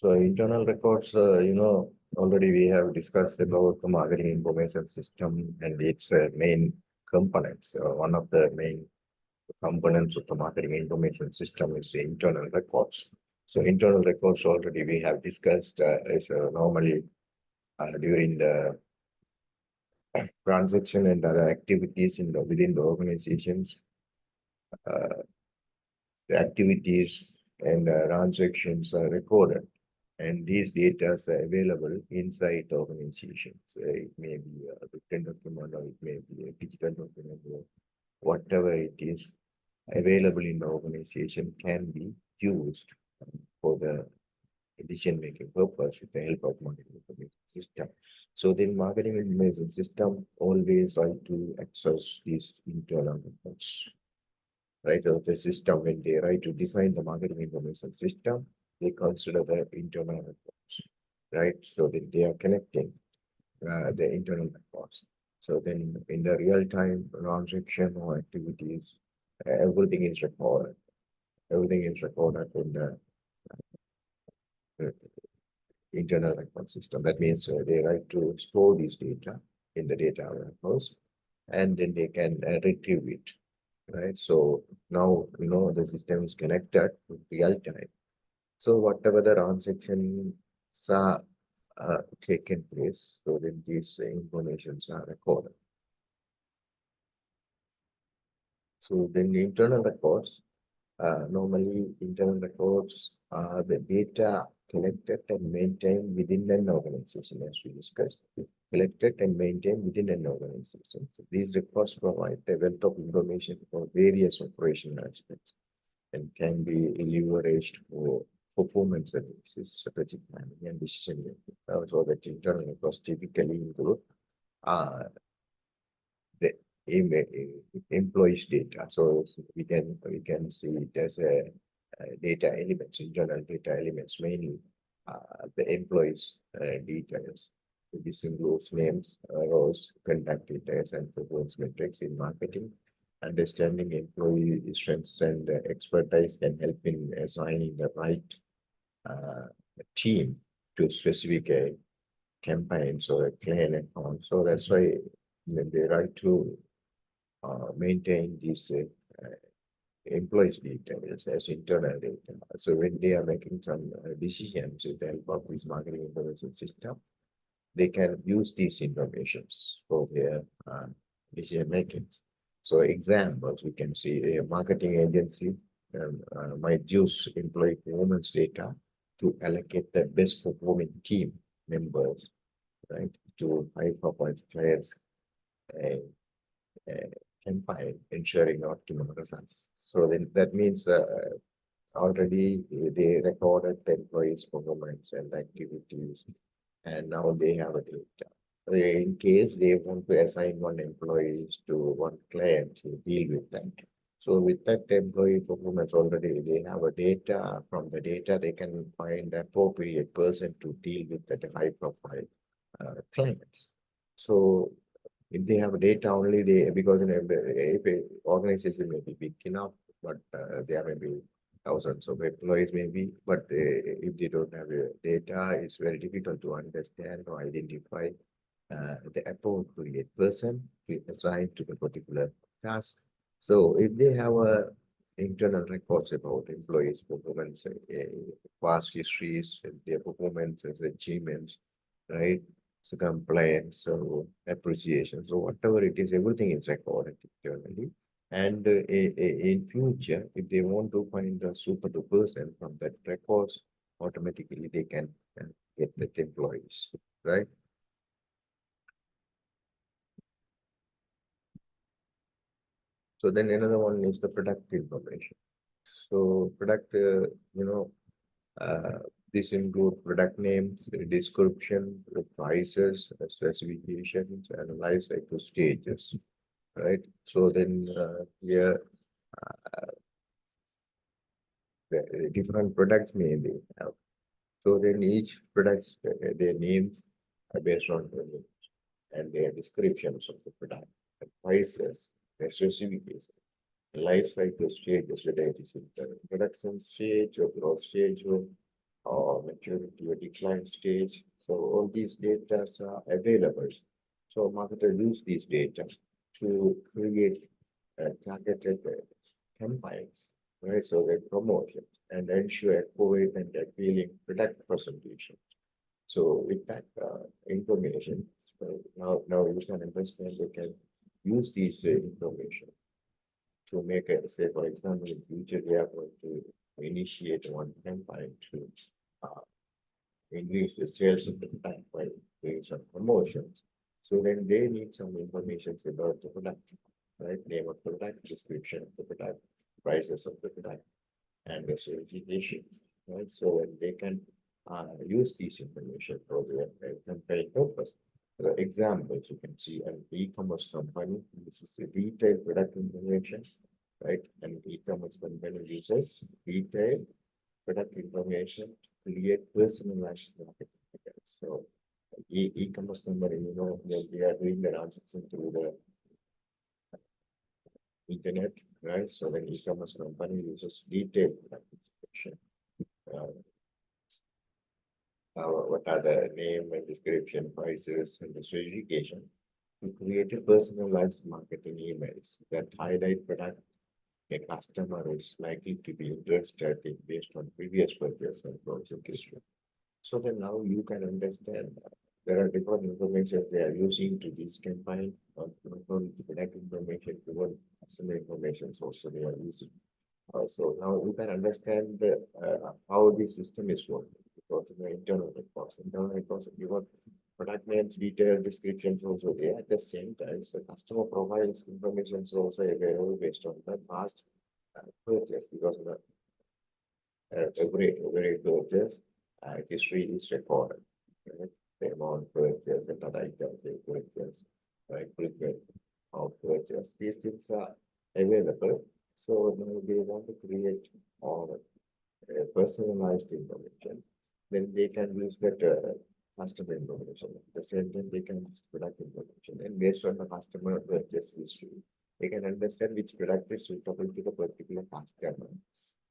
So internal records, already we have discussed about the marketing information system and its main components. One of the main components of the marketing information system is the internal records. So internal records already we have discussed is normally during the transaction and other activities within the organizations, uh, the activities and transactions are recorded. And these data are available inside the organizations. It may be a written document or it may be a digital document or whatever it is available in the organization can be used for the decision-making purpose with the help of marketing information system. So the marketing information system always try to access these internal records, right? Of the system when they try to design the marketing information system, they consider the internal records, right? So that they are connecting the internal records. So then in the real-time transaction or activities, everything is recorded. Everything is recorded in the uh, internal record system. That means they like to store this data in the data warehouse, and then they can retrieve it, right? So now the system is connected to real time. So whatever the transactions are taken place, so then these informations are recorded. So then the internal records, normally internal records are the data collected and maintained within an organization, as we discussed. Collected and maintained within an organization. So these records provide a wealth of information for various operational aspects and can be leveraged for performance analysis, strategic planning, and decision making. So that internal records typically include uh, the employees data. So we can see it as a data elements, internal data elements, mainly the employees details. This includes names, roles, contact details, and performance metrics in marketing. Understanding employee strengths and expertise can help in assigning the right uh, team to specific campaigns or a client account. So that's why when they write to maintain these employees' details as internal data. So when they are making some decisions with the help of this marketing information system, they can use these informations for their decision making. So examples, we can see a marketing agency might use employee performance data to allocate the best performing team members, right, to high performance players and campaign, ensuring optimal results. So then that means already they recorded the employees' performance and activities, and now they have a data. In case they want to assign one employee to one client to deal with that. So with that employee performance already, they have a data. From the data, they can find appropriate person to deal with that high profile clients. So if they have data only, they because if a organization may be big enough, but there may be thousands of employees maybe, but if they don't have data, it's very difficult to understand or identify the appropriate person to assign to the particular task. So if they have a internal records about employees' performance, past histories, their performance as achievements, right? So compliance, so appreciation, so whatever it is, everything is recorded internally. And in future, if they want to find a suitable person from that records, automatically they can get that employees, right? So then another one is the product information. So product, uh, this include product names, description, the prices, specifications, and life cycle stages, right? So then here the different products may be have. So then each products, their names are based on the names and their descriptions of the product, the prices, their specifications, life cycle stages, whether it is in the production stage or growth stage or or maturity or decline stage. So all these data are available. So marketers use these data to create targeted campaigns, right? So they promotion and ensure accurate and appealing product presentation. So with that information, so now you can understand they can use these information to make a, say for example, in future they are going to initiate one campaign to uh, increase the sales of the product by doing some promotions. So then they need some information about the product, right? Name of the product, description of the product, prices of the product, and the certifications, right? So when they can use these information for their campaign purpose. For examples, you can see an e-commerce company. This is a detailed product information, right? An e-commerce company uses detailed product information to create personalized marketing materials. So e-commerce company, they are doing the transaction through the internet, right? So the e-commerce company uses detailed product information. Uh, what are the name and description, prices, and the certification to create a personalized marketing emails that highlight product a customer is likely to be interested in based on previous purchase and browsing history. So then now you can understand there are different information they are using to this campaign, not only the product information, even customer information also they are using. So now you can understand how the system is working because in the internal reports, you got product names, detailed descriptions also there. At the same time, so customer profiles information is also available based on the past purchase because the every purchase history is recorded. Right? The amount purchase and other items they purchase, right? Frequent of purchase. These things are available. So now they want to create all personalized information. Then they can use that customer information. At the same time, they can use product information. And based on the customer purchase history, they can understand which product is suitable to the particular customer.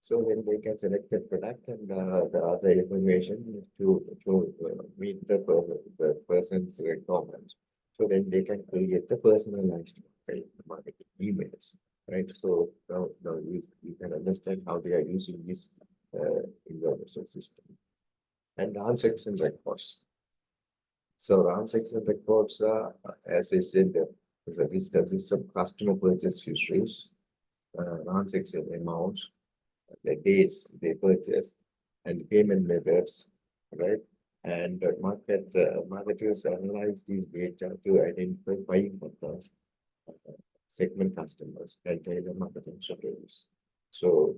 So then they can select the product and the other information to meet the person's requirements. So then they can create the personalized marketing emails, right? So now you can understand how they are using this information system. And transaction records. So transaction records, as I said, so this consists of customer purchase histories, transaction amounts, the dates they purchased, and payment methods, right? And marketers analyze these data to identify buying patterns, segment customers, and tailor marketing strategies. So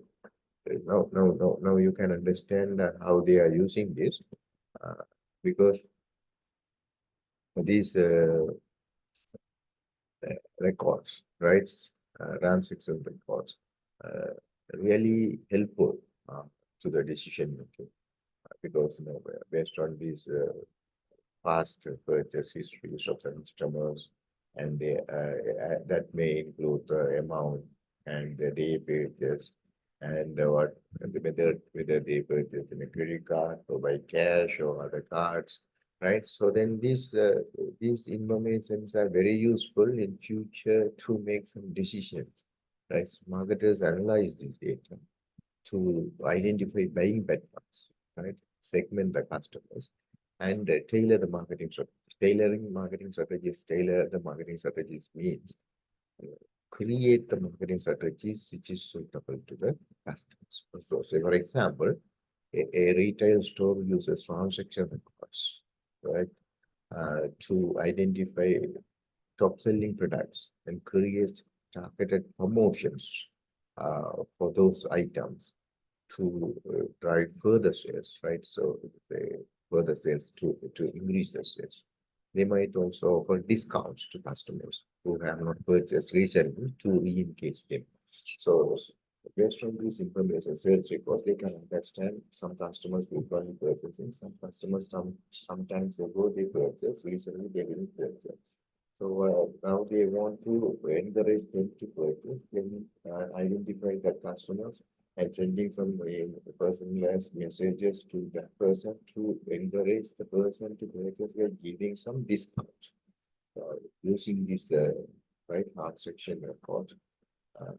now you can understand how they are using this uh, because these records, right? Transaction records, really helpful to the decision making because based on these past purchase histories of the customers, and that may include the amount and the day purchased and what and whether they purchase in a credit card or by cash or other cards, right? So then these informations are very useful in future to make some decisions, right? So marketers analyze this data to identify buying patterns, right? Segment the customers and tailor the marketing strategies. Tailoring marketing strategies, tailor the marketing strategies means uh, create the marketing strategies which is suitable to the customers. So, say for example, a retail store uses transaction records, right, to identify top selling products and create targeted promotions for those items to drive further sales, right? So they further sales to increase the sales. They might also offer discounts to customers who have not purchased recently to re-engage them. So based on this information, sales records, they can understand some customers frequently purchasing, some customers sometimes ago they purchase, recently they didn't purchase. So now they want to encourage them to purchase, then identify the customers and sending some personalized messages to that person to encourage the person to purchase by giving some discounts using this right heart section record. Uh,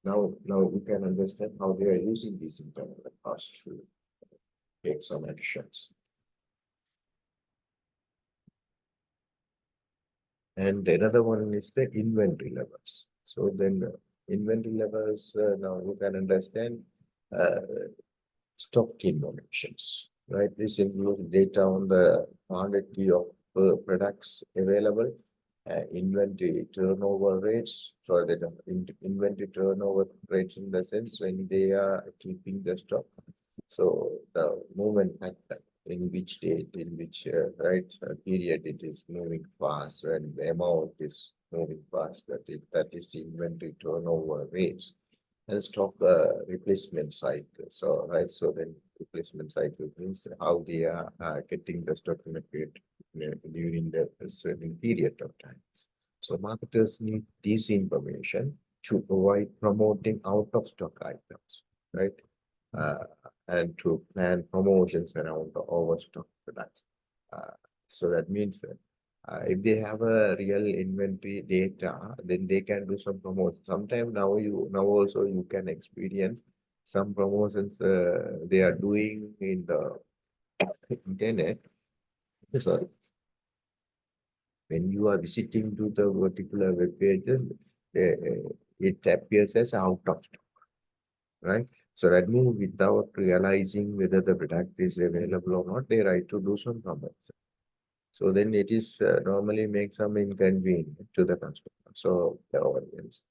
now you can understand how they are using these internal records to take some actions. And another one is the inventory levels. So then inventory levels, now you can understand uh, stock informations, right? This includes data on the quantity of products available, inventory turnover rates, so that inventory turnover rates in the sense when they are keeping the stock. So the movement factor in which date, in which right period it is moving fast, and the amount is moving fast. That is inventory turnover rates and stock replacement cycle. So right, so then replacement cycle means how they are getting the stock in a period during the certain period of time. So marketers need this information to avoid promoting out of stock items, right? Uh, and to plan promotions around the overstock products. Uh, so that means that if they have a real inventory data, then they can do some promotion. Sometimes now also you can experience some promotions they are doing in the internet. Sorry, when you are visiting to the particular web pages, it appears as out of stock, right? So that means without realizing whether the product is available or not, they try to do some promotion. So then it is normally make some inconvenience to the customer, so the audience.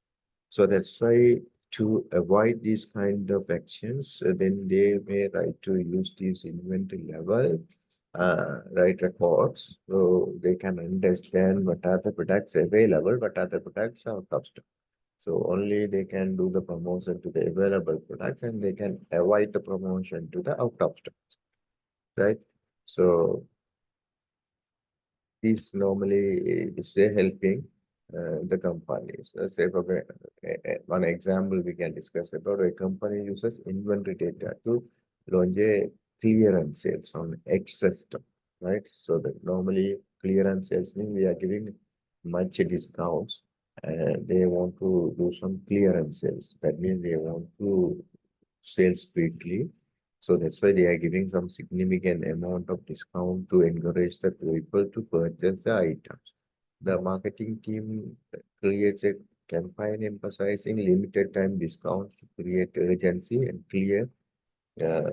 So that's why to avoid these kind of actions, then they may try to use these inventory level, right records, so they can understand what are the products available, what are the products out of stock. So only they can do the promotion to the available products, and they can avoid the promotion to the out of stock, right? So these normally is helping the companies. Say for one example we can discuss about a company uses inventory data to launch a clearance sales on excess stock, right? So that normally clearance sales means we are giving much discounts and they want to do some clearance sales. That means they want to sales quickly. So that's why they are giving some significant amount of discount to encourage the people to purchase the items. The marketing team creates a campaign emphasizing limited time discounts to create urgency and uh,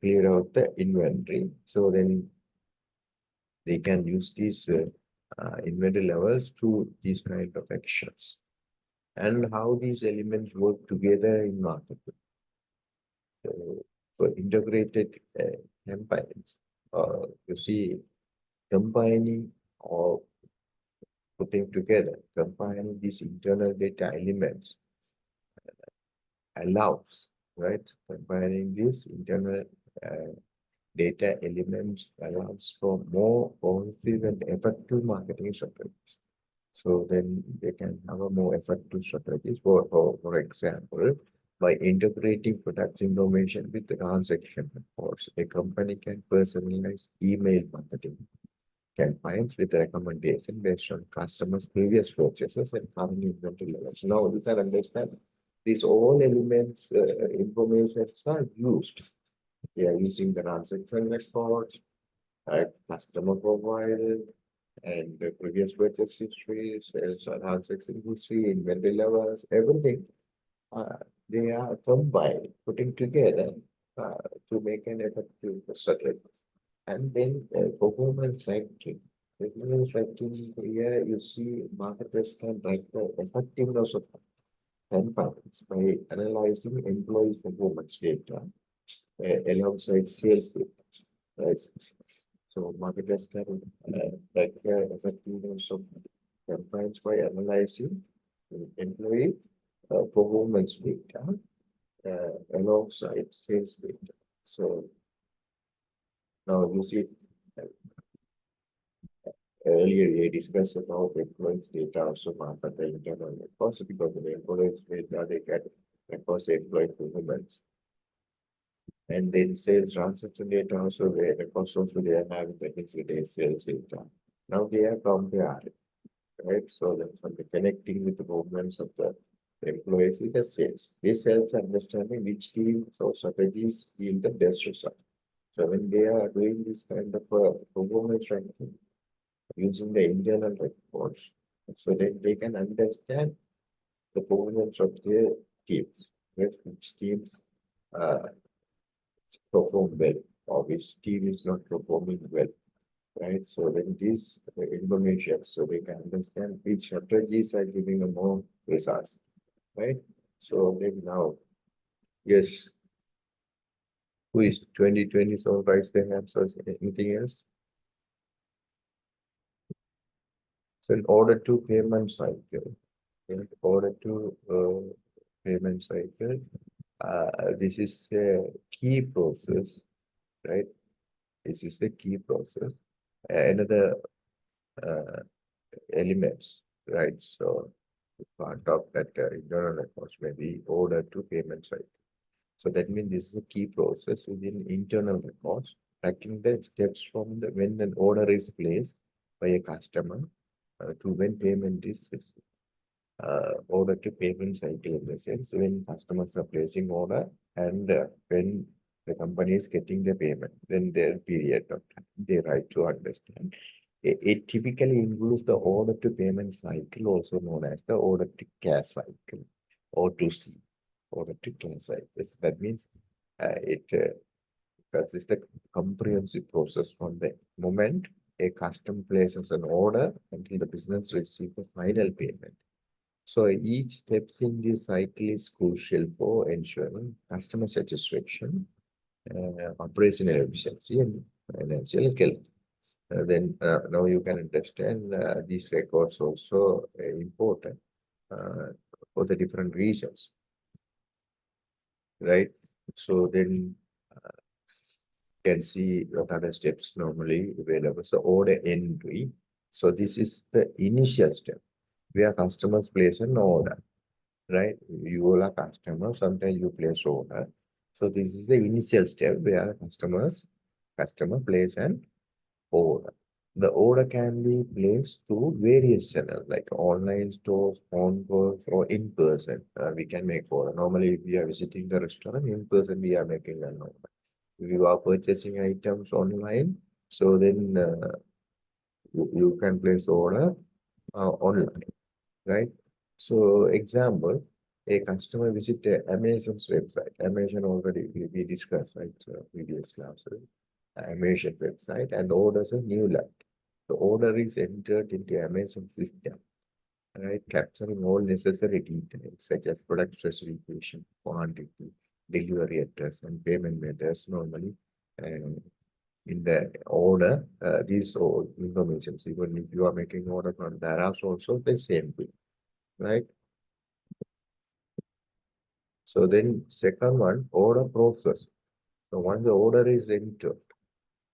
clear out the inventory. So then they can use these inventory levels to these kind of actions. And how these elements work together in marketing. For integrated campaigns. You see, combining or putting together, combining these internal data elements allows, right? Combining these internal uh, data elements allows for more cohesive and effective marketing strategies. So then they can have a more effective strategies. For example, by integrating product information with the transaction reports, a company can personalize email marketing campaigns with recommendation based on customers' previous purchases and current inventory levels. Now you can understand these all elements, information are used. They are using the transaction records, customer profile, and the previous purchase history, sales transaction history, inventory levels, everything. Uh, they are combined, putting together to make an effective strategy. And then performance ranking. Performance ranking here you see marketers can track the effectiveness of campaigns by analyzing employee performance data alongside sales data. Right? So marketers can track the effectiveness of campaigns by analyzing employee performance data alongside sales data. So now you see earlier we discussed about employees data also market the internal records because the employees data they get records employee performance. And then sales transaction data also, the records also they are having the next day sales data. Now they are comparing, right? So that's from the connecting with the movements of the employees with the sales. This helps understanding which teams or strategies yield the best result. So when they are doing this kind of performance ranking using the internal reports, so then they can understand the performance of their teams, right? Which teams uh, perform well or which team is not performing well, right? So then these information, so they can understand which strategies are giving a more results, right? So then now, yes, who is 2020 so right they have so anything else? So in order to payment cycle, in order to payment cycle, this is a key process, right? This is a key process. Another uh, elements, right? So part of that internal records may be order to payment cycle. So that means this is a key process within internal records, tracking the steps from the when an order is placed by a customer to when payment is received. Order to payment cycle in the sense when customers are placing order and when the company is getting the payment, then their period of time they right to understand. It typically includes the order to payment cycle, also known as the order to cash cycle or to C, order to cash cycle. So that means it consists a comprehensive process from the moment a customer places an order until the business receives the final payment. So each steps in this cycle is crucial for ensuring customer satisfaction, operational efficiency, and financial health. Then now you can understand these records also important for the different reasons, right? So then can see what are the steps normally available. So order entry. So this is the initial step where customers place an order, right? You are a customer, sometimes you place order. So this is the initial step where customer place an order. The order can be placed through various channels like online stores, phone calls, or in person. We can make order. Normally, if we are visiting the restaurant, in person we are making an order. If you are purchasing items online, so then you can place order online, right? So example, a customer visit Amazon's website. Amazon already we discussed, right? So previous class, right? Amazon website and orders a new laptop. The order is entered into Amazon system, right? Capturing all necessary details such as product specification, quantity, delivery address, and payment methods normally. And in the order, these all information, even if you are making order from Daras also the same thing, right? So then second one, order process. So once the order is entered,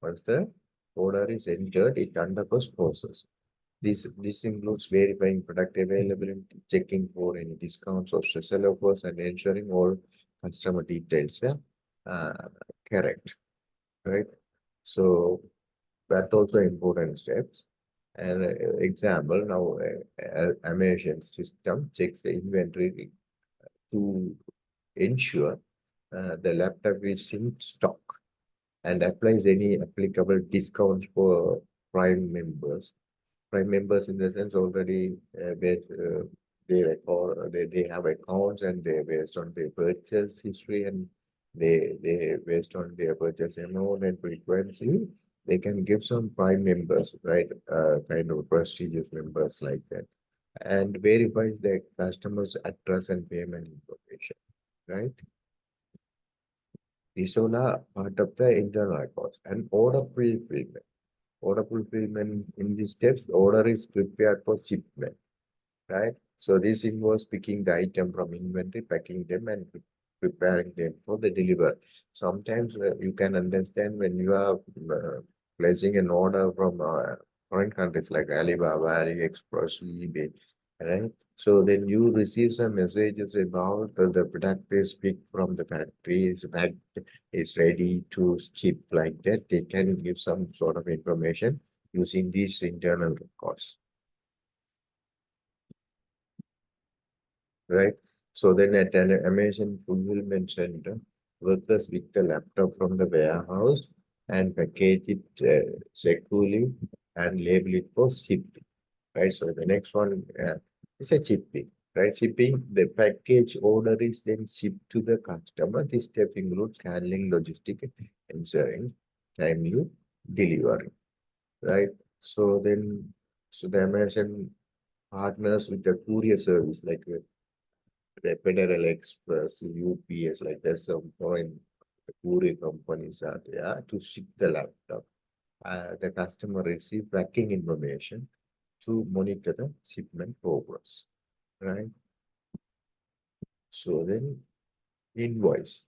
once the order is entered, it undergoes process. This includes verifying product availability, checking for any discounts or special offers, and ensuring all customer details are correct, right? So that also important steps. And example now, Amazon system checks the inventory to ensure the laptop is in stock and applies any applicable discounts for Prime members. Prime members in the sense already they record they have accounts and they based on their purchase history and they based on their purchase amount and frequency they can give some Prime members, right? Kind of prestigious members like that, and verifies the customer's address and payment information, right? These all are part of the internal records and order fulfillment. Order fulfillment in these steps, the order is prepared for shipment, right? So this involves picking the item from inventory, packing them, and preparing them for the delivery. Sometimes you can understand when you are placing an order from foreign countries like Alibaba, AliExpress, eBay, right? So then you receive some messages about the product is picked from the factory, is ready to ship like that. They can give some sort of information using these internal records, right? So then at an Amazon fulfillment center, workers pick the laptop from the warehouse and package it securely and label it for shipping, right? So the next one is a shipping, right? Shipping, the package order is then shipped to the customer. This step includes handling logistic, ensuring timely delivery, right? So then, so the Amazon partners with the courier service like the Federal Express, UPS, like there's some foreign courier companies are there to ship the laptop. The customer receive tracking information to monitor the shipment progress, right? So then invoice.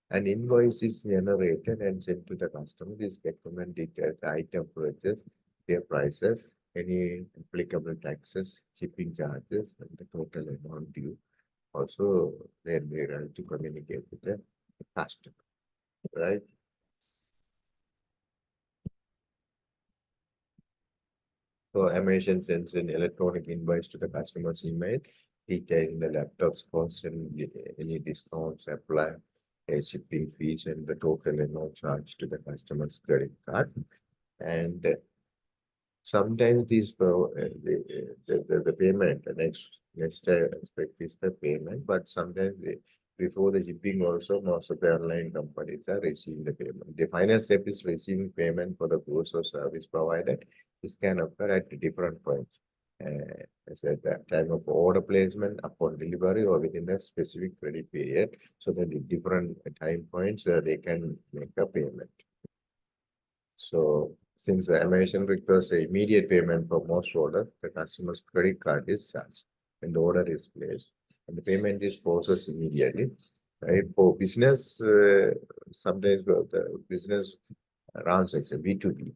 An invoice is generated and sent to the customer. This document details the item purchase, their prices, any applicable taxes, shipping charges, and the total amount due. Also, they are able to communicate with the customer, right? So Amazon sends an electronic invoice to the customer's email, detailing the laptop's cost and any discounts apply, shipping fees, and the total amount charged to the customer's credit card. And sometimes these the payment, the next aspect is the payment, but sometimes before the shipping also most of the airline companies are receiving the payment. The final step is receiving payment for the goods or service provided. This can occur at different points. As at the time of order placement, upon delivery, or within a specific credit period. So that the different time points where they can make a payment. So since the Amazon requires a immediate payment for most orders, the customer's credit card is charged when the order is placed, and the payment is processed immediately. Right? For business, sometimes the business transaction B2B,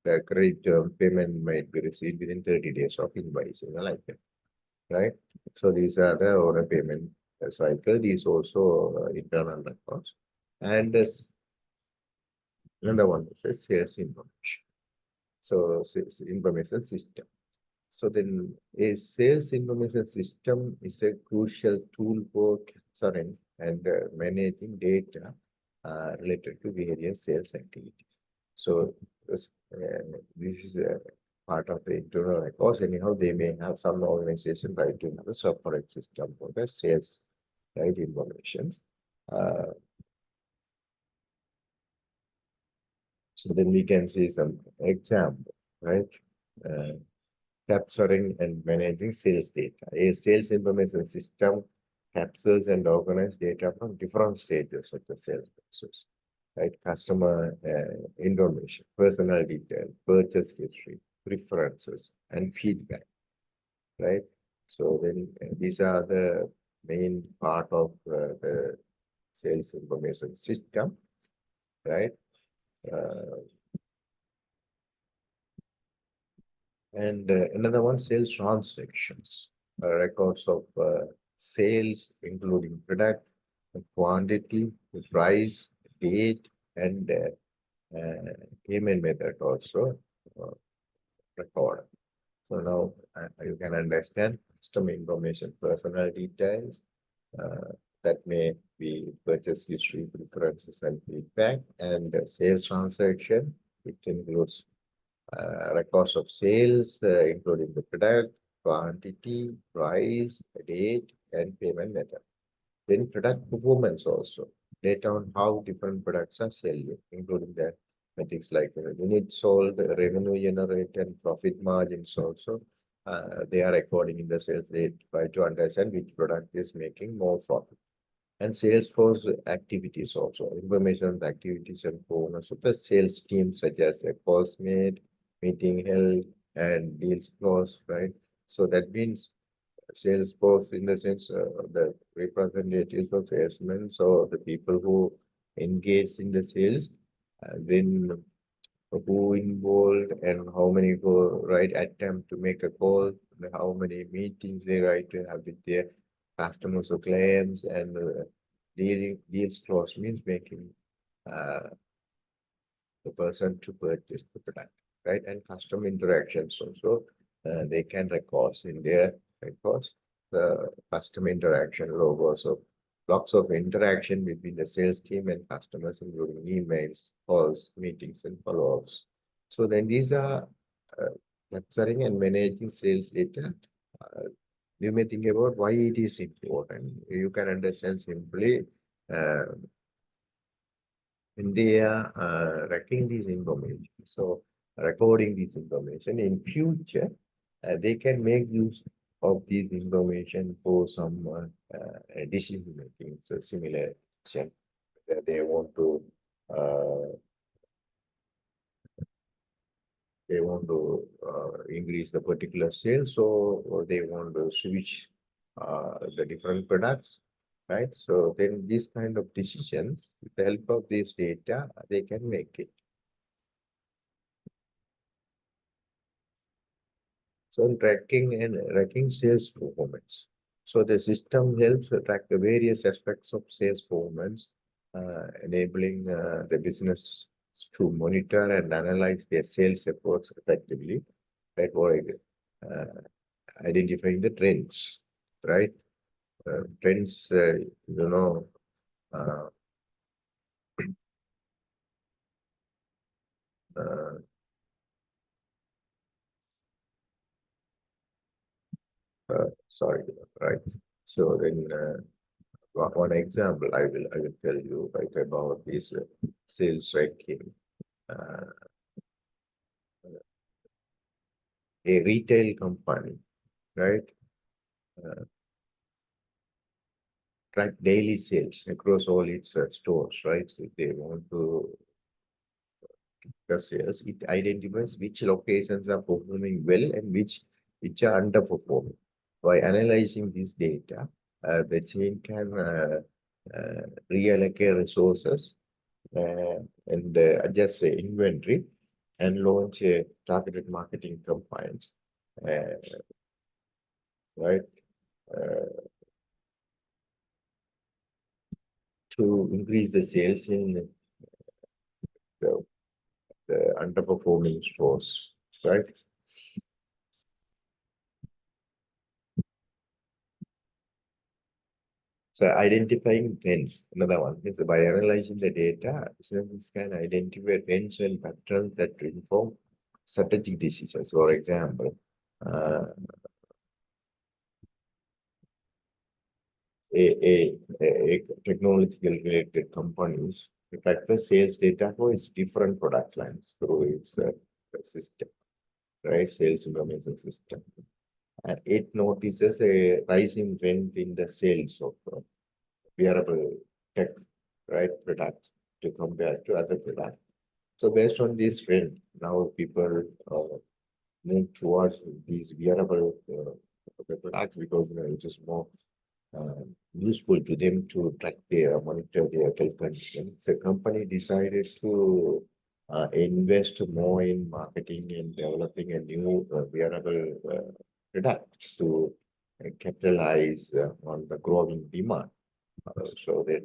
the credit payment might be received within 30 days of invoicing, like that. Right? So these are the order payment cycle. These also internal records, and another one is a sales information. So sales information system. So then a sales information system is a crucial tool for capturing and managing data related to various sales activities. So this is a part of the internal records. Anyhow, they may have some organization try to have a separate system for the sales right information. Uh, so then we can see some example, right? Uh, Capturing and managing sales data. A sales information system captures and organizes data from different stages of the sales process, right? Customer information, personal detail, purchase history, preferences, and feedback, right? So then these are the main part of the sales information system, right? Uh, And another one, sales transactions, records of sales, including product, the quantity, the price, date, and payment method also uh, record. So now you can understand customer information, personal details that may be purchase history, preferences, and feedback, and sales transaction. It includes records of sales, including the product, quantity, price, date, and payment method. Then product performance also, data on how different products are selling, including the metrics like units sold, revenue generated, and profit margins also. They are recording in the sales. They try to understand which product is making more profit. And Salesforce activities also, information on the activities and performance of the sales team, such as a calls made, meeting held, and deals closed, right? So that means Salesforce, in the sense, the representatives of salesmen, so the people who engage in the sales, then who involved and how many go right attempt to make a call, and how many meetings they right to have with their customers or clients, and deals close means making uh, the person to purchase the product, right? And custom interactions also, they can record in their records the custom interaction logos of lots of interaction between the sales team and customers, including emails, calls, meetings, and follow-ups. So then these are capturing and managing sales data. Uh, you may think about why it is important. You can understand simply uh, when they are recording this information. So recording this information in future, they can make use of this information for some decision making. So similar action that uh, they want to increase the particular sales, or they want to switch the different products, right? So then these kind of decisions, with the help of this data, they can make it. So tracking sales performance. So the system helps to track the various aspects of sales performance, enabling the business to monitor and analyze their sales efforts effectively, right? Or identifying the trends, right? Trends, uh, uh, sorry, right? So then, one example I will tell you right about this sales tracking. Uh, a retail company, right? Uh, Track daily sales across all its stores, right? So if they want to the sales, it identifies which locations are performing well and which are underperforming. By analyzing this data, the chain can reallocate resources and adjust the inventory and launch a targeted marketing campaigns, uh, right? Uh, to increase the sales in the, the underperforming stores, right? So identifying trends, another one is by analyzing the data, businesses can identify trends and patterns that inform strategic decisions. For example, uh, a, a technological related companies track the sales data for its different product lines through its system, right? Sales information system. It notices a rising trend in the sales of wearable tech, right, products to compare to other products. So based on this trend, now people move towards these wearable products because it is more uh, useful to them to track their monitor their health condition. So company decided to invest more in marketing and developing a new wearable product to capitalize on the growing demand. So that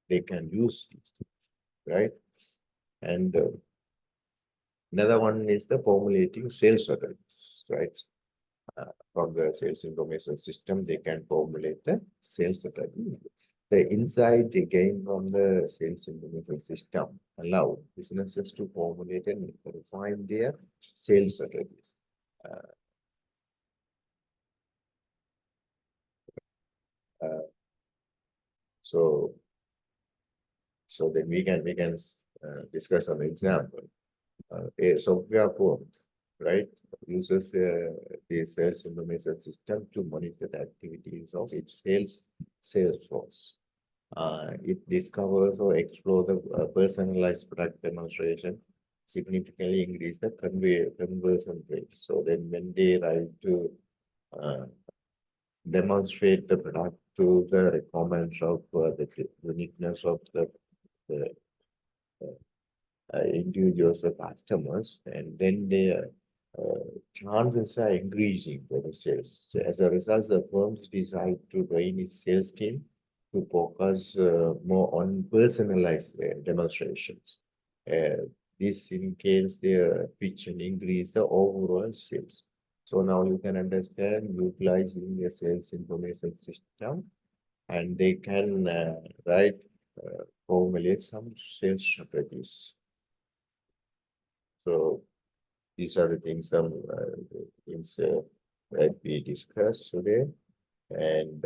they can use these things, right? And another one is the formulating sales strategies, right? From the sales information system, they can formulate the sales strategies. The insight they gain from the sales information system allow businesses to formulate and refine their sales strategies. Uh, uh, so, so then we can discuss an example. A software firm, right, uses the sales information system to monitor the activities of its sales force. It discovers or explores the personalized product demonstration, significantly increase the conversion rate. So then when they try to uh, demonstrate the product to the requirements of the uniqueness of the individuals or customers, and then their chances are increasing for the sales. So as a result, the firms decide to train its sales team to focus more on personalized demonstrations. Uh, this in case their pitch and increase the overall sales. So now you can understand utilizing the sales information system, and they can write formulate some sales strategies. So these are the things that we discussed today. And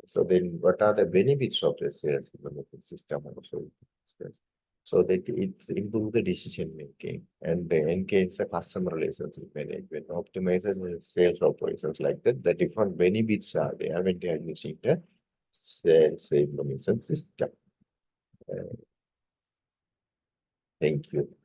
so then what are the benefits of the sales information system also we discussed. So that it's improve the decision making and enhance the customer relationship management, optimizes the sales operations like that. The different benefits are there when they are using the sales information system. Uh, thank you.